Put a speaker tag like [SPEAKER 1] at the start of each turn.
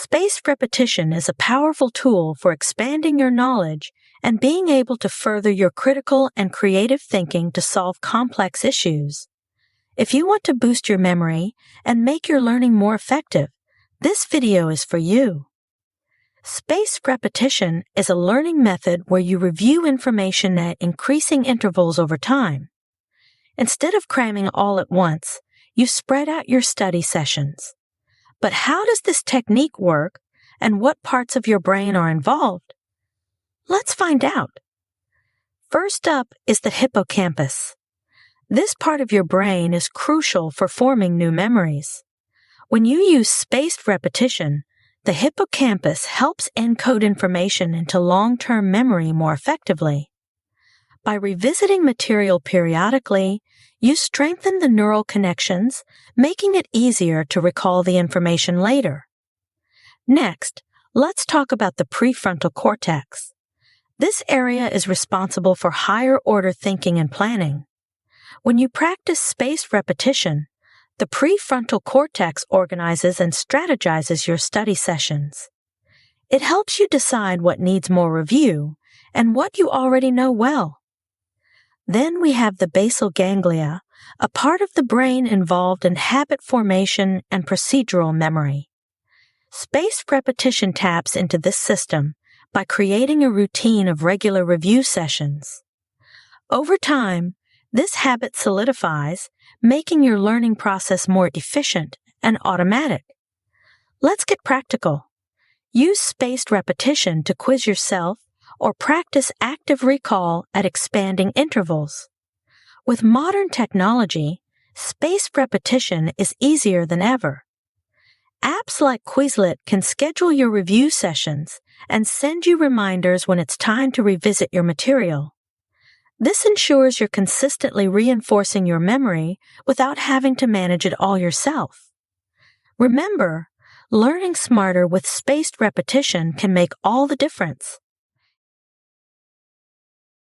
[SPEAKER 1] Spaced repetition is a powerful tool for expanding your knowledge and being able to further your critical and creative thinking to solve complex issues. If you want to boost your memory and make your learning more effective, this video is for you. Spaced repetition is a learning method where you review information at increasing intervals over time. Instead of cramming all at once, you spread out your study sessions. But how does this technique work, and what parts of your brain are involved? Let's find out. First up is the hippocampus. This part of your brain is crucial for forming new memories. When you use spaced repetition, the hippocampus helps encode information into long-term memory more effectively. By revisiting material periodically, you strengthen the neural connections, making it easier to recall the information later. Next, let's talk about the prefrontal cortex. This area is responsible for higher-order thinking and planning. When you practice spaced repetition, the prefrontal cortex organizes and strategizes your study sessions. It helps you decide what needs more review and what you already know well. Then we have the basal ganglia, a part of the brain involved in habit formation and procedural memory. Spaced repetition taps into this system by creating a routine of regular review sessions. Over time, this habit solidifies, making your learning process more efficient and automatic. Let's get practical. Use spaced repetition to quiz yourself or practice active recall at expanding intervals. With modern technology, spaced repetition is easier than ever. Apps like Quizlet can schedule your review sessions and send you reminders when it's time to revisit your material. This ensures you're consistently reinforcing your memory without having to manage it all yourself. Remember, learning smarter with spaced repetition can make all the difference.